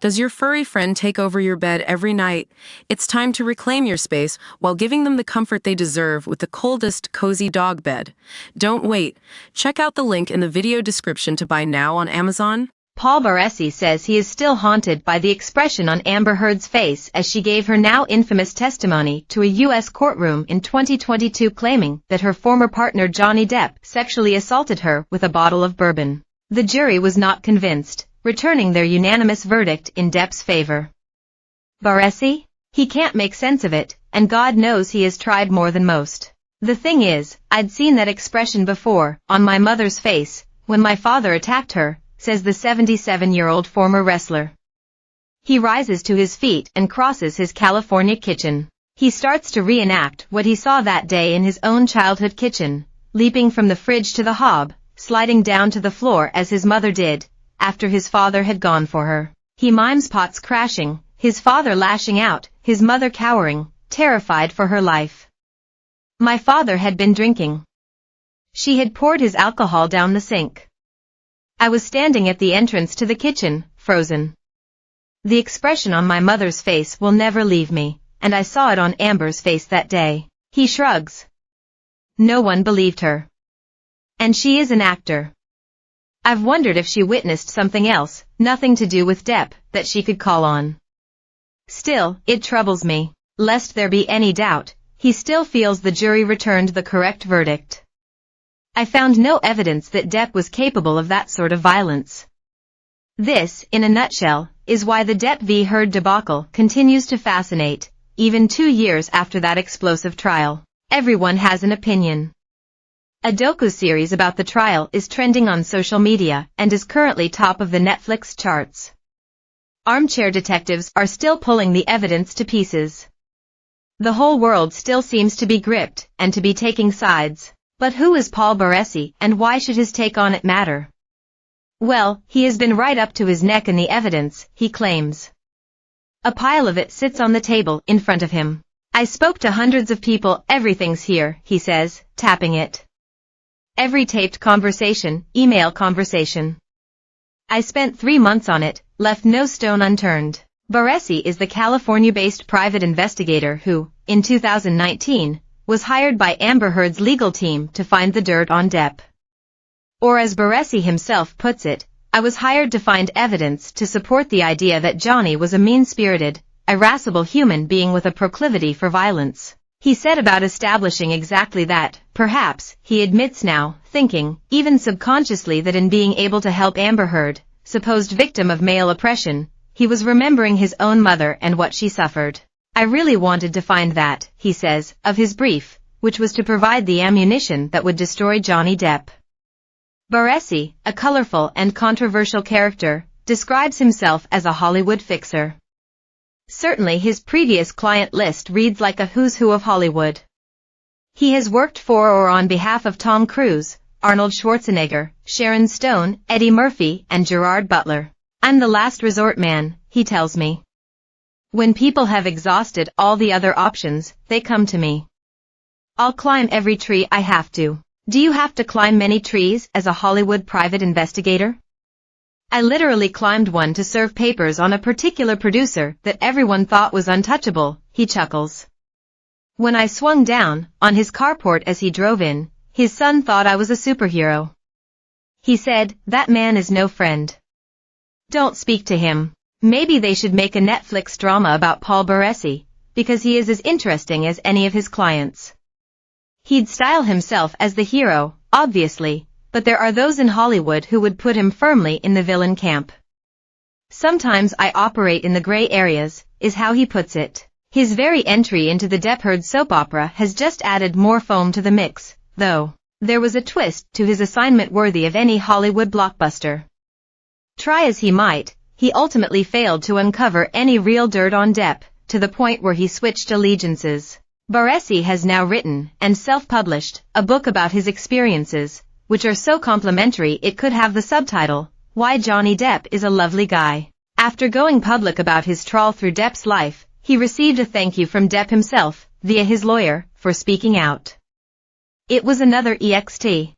Does your furry friend take over your bed every night? It's time to reclaim your space while giving them the comfort they deserve with the coldest, cozy dog bed. Don't wait. Check out the link in the video description to buy now on Amazon. Paul Baresi says he is still haunted by the expression on Amber Heard's face as she gave her now infamous testimony to a U.S. courtroom in 2022 claiming that her former partner Johnny Depp sexually assaulted her with a bottle of bourbon. The jury was not convinced, returning their unanimous verdict in Depp's favor. Baresi? He can't make sense of it, and God knows he has tried more than most. The thing is, I'd seen that expression before, on my mother's face, when my father attacked her, says the 77-year-old former wrestler. He rises to his feet and crosses his California kitchen. He starts to reenact what he saw that day in his own childhood kitchen, leaping from the fridge to the hob, sliding down to the floor as his mother did, after his father had gone for her. He mimes pots crashing, his father lashing out, his mother cowering, terrified for her life. My father had been drinking. She had poured his alcohol down the sink. I was standing at the entrance to the kitchen, frozen. The expression on my mother's face will never leave me, and I saw it on Amber's face that day. He shrugs. No one believed her. And she is an actor. I've wondered if she witnessed something else, nothing to do with Depp, that she could call on. Still, it troubles me. Lest there be any doubt, he still feels the jury returned the correct verdict. I found no evidence that Depp was capable of that sort of violence. This, in a nutshell, is why the Depp v. Heard debacle continues to fascinate, even 2 years after that explosive trial. Everyone has an opinion. A docu-series about the trial is trending on social media and is currently top of the Netflix charts. Armchair detectives are still pulling the evidence to pieces. The whole world still seems to be gripped and to be taking sides. But who is Paul Baresi and why should his take on it matter? Well, he has been right up to his neck in the evidence, he claims. A pile of it sits on the table in front of him. I spoke to hundreds of people, everything's here, he says, tapping it. Every taped conversation, email conversation. I spent 3 months on it, left no stone unturned. Baresi is the California-based private investigator who, in 2019, was hired by Amber Heard's legal team to find the dirt on Depp. Or as Baresi himself puts it, I was hired to find evidence to support the idea that Johnny was a mean-spirited, irascible human being with a proclivity for violence. He said about establishing exactly that, perhaps, he admits now, thinking, even subconsciously that in being able to help Amber Heard, supposed victim of male oppression, he was remembering his own mother and what she suffered. I really wanted to find that, he says, of his brief, which was to provide the ammunition that would destroy Johnny Depp. Baresi, a colorful and controversial character, describes himself as a Hollywood fixer. Certainly his previous client list reads like a who's who of Hollywood. He has worked for or on behalf of Tom Cruise, Arnold Schwarzenegger, Sharon Stone, Eddie Murphy, and Gerard Butler. I'm the last resort man, he tells me. When people have exhausted all the other options, they come to me. I'll climb every tree I have to. Do you have to climb many trees as a Hollywood private investigator? I literally climbed one to serve papers on a particular producer that everyone thought was untouchable, he chuckles. When I swung down, on his carport as he drove in, his son thought I was a superhero. He said, that man is no friend. Don't speak to him. Maybe they should make a Netflix drama about Paul Baresi, because he is as interesting as any of his clients. He'd style himself as the hero, obviously, but there are those in Hollywood who would put him firmly in the villain camp. Sometimes I operate in the gray areas, is how he puts it. His very entry into the Depp Heard soap opera has just added more foam to the mix, though. There was a twist to his assignment worthy of any Hollywood blockbuster. Try as he might, he ultimately failed to uncover any real dirt on Depp, to the point where he switched allegiances. Baresi has now written, and self-published, a book about his experiences, which are so complimentary it could have the subtitle, Why Johnny Depp is a Lovely Guy. After going public about his trawl through Depp's life, he received a thank you from Depp himself, via his lawyer, for speaking out. It was another EXT.